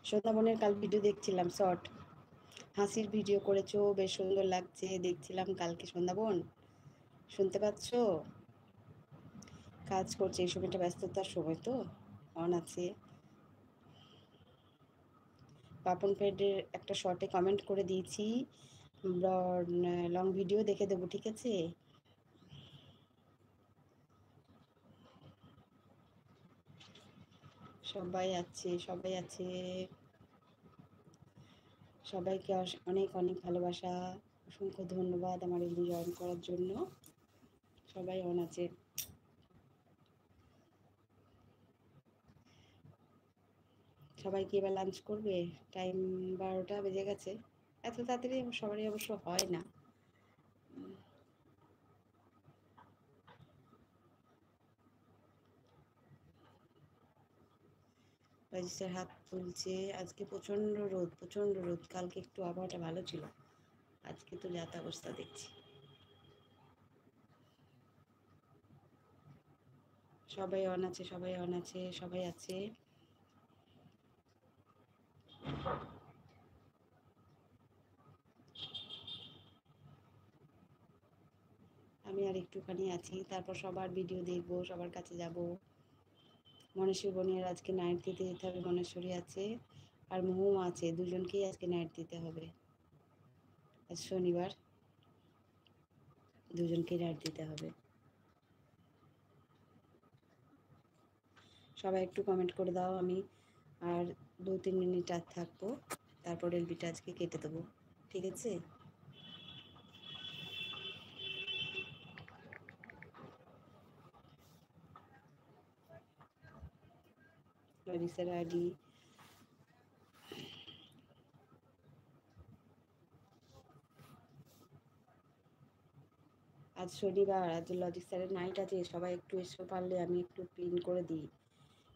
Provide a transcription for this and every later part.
সন্ধ্যা বোনের কাল ভিডিও দেখছিলাম, শর্ট হাসির ভিডিও করেছো, বেশ সুন্দর লাগছে দেখছিলাম কালকে। সন্ধ্যা বোন শুনতে পাচ্ছ? কাজ করছে, এই সময়টা ব্যস্ততার সময় তো, অন আছে। পাপন ফেডের একটা শর্টে কমেন্ট করে দিয়েছি, লং ভিডিও দেখে দেবো, ঠিক আছে? সবাই আছে, সবাই আছে, সবাইকে অনেক অনেক ভালোবাসা, অসংখ্য ধন্যবাদ আমার এলবি জয়েন করার জন্য। সবাই অন আছে। সবাই কি এবার লাঞ্চ করবে? টাইম 12টা বেজে গেছে। এত তাড়াতাড়ি সবারই অবশ্য হয় না। রাজিস্টার হাত তুলছে। আজকে প্রচণ্ড রোদ, প্রচণ্ড রোদ। কালকে একটু আবহাওয়াটা ভালো ছিল, আজকে তো যাতা অবস্থা দেখছি। সবাই অন আছে, সবাই অন আছে, সবাই আছে। আমি আর একটুখানি আছি, তারপর সবার ভিডিও দেখবো, সবার কাছে যাব। মনেশ্বরী বোনের আজকে নাইট দিতে যেতে হবে, মনেশ্বরী আছে আর মহুম আছে, দুজনকেই আজকে নাইট দিতে হবে। আজ শনিবার, দুজনকেই নাইট দিতে হবে। সবাই একটু কমেন্ট করে দাও, আমি আর 2-3 মিনিট আর থাকবো, তারপর এলবিটা আজকে কেটে দেবো, ঠিক আছে? লজিক্সের আইডি আজ শনিবার, আজ লজিক স্যারের নাইট আছে, সবাই একটু এসে পারলে আমি একটু পিন করে দিই।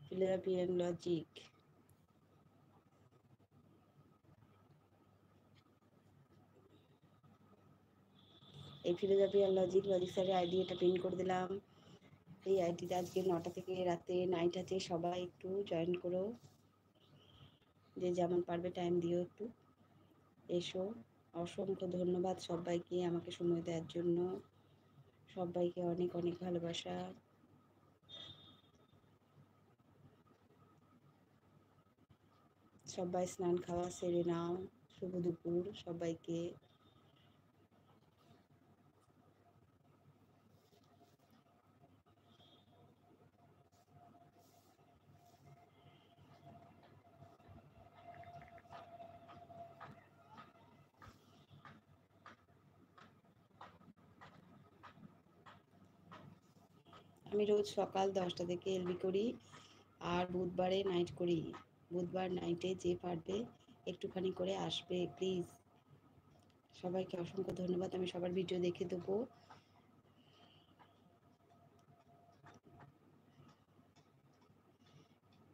ফিলোসফি অ্যান্ড লজিক, এই ফিলোসফি আর লজিক, লজিক স্যারের আইডি এটা পিন করে দিলাম। এই আইডিতে আজকে 9টা থেকে রাতে নাইট আছে, সবাই একটু জয়েন করো, যে যেমন পারবে টাইম দিও, একটু এসো। অসংখ্য ধন্যবাদ সবাইকে আমাকে সময় দেওয়ার জন্য, সবাইকে অনেক অনেক ভালোবাসা। সবাই স্নান খাওয়া সেরে নাও, শুভ দুপুর সবাইকে। আমি রোজ সকাল 10টা থেকে এলবি করি, আর বুধবারে নাইট করি। বুধবার নাইটে যে পারবে একটুখানি করে আসবে প্লিজ। সবাইকে অসংখ্য ধন্যবাদ, আমি সবার ভিডিও দেখে দেবো।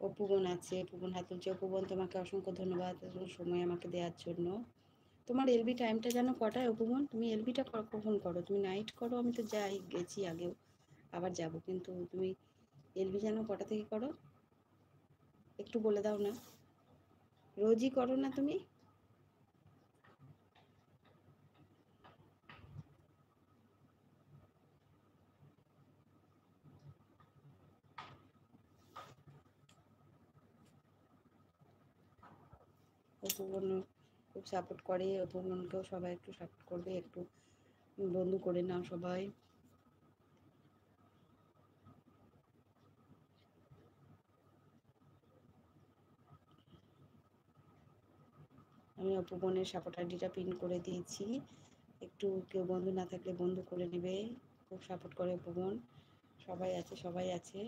অপুবন আছে, অপুবন হাত তুলছে। অপুবন তোমাকে অসংখ্য ধন্যবাদ সময় আমাকে দেওয়ার জন্য। তোমার এলবি টাইমটা যেন কটায় অপুবন? তুমি এলবিটা কখন করো? তুমি নাইট করো? আমি তো যাই, গেছি আগেও, আবার যাব, কিন্তু তুমি এলবি যেন কটা থেকে করো একটু বলে দাও না। রোজই করো না তুমি? অপুবন খুব সাপোর্ট করে, অপুবনকেও সবাই একটু সাপোর্ট করবে, একটু বন্ধু করে নাও সবাই। আমি অপুবনের সাপোর্ট আইডিটা পিন করে দিয়েছি, একটু কেউ বন্ধু না থাকলে বন্ধু করে নেবে। খুব সাপোর্ট করে অপুবন। সবাই আছে, সবাই আছে।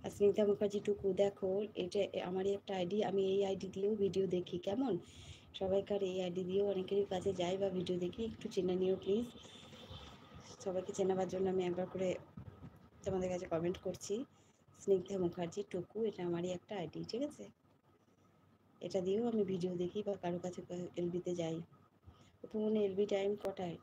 আর স্নিগ্ধা মুখার্জি টুকু দেখো, এটা আমারই একটা আইডি, আমি এই আইডি দিয়েও ভিডিও দেখি, কেমন? সবাইকার এই আইডি দিয়েও অনেকেরই কাছে যাই বা ভিডিও দেখি, একটু চেনে নিও প্লিজ। সবাইকে চেনাবার জন্য আমি একবার করে তোমাদের কাছে কমেন্ট করছি। স্নিগ্ধা মুখার্জি টুকু, এটা আমারই একটা আইডি, ঠিক আছে? এটা দিয়েও আমি ভিডিও দেখি বা কারো কাছে এলবিতে যাই। প্রথমে এলবি টাইম কটায়?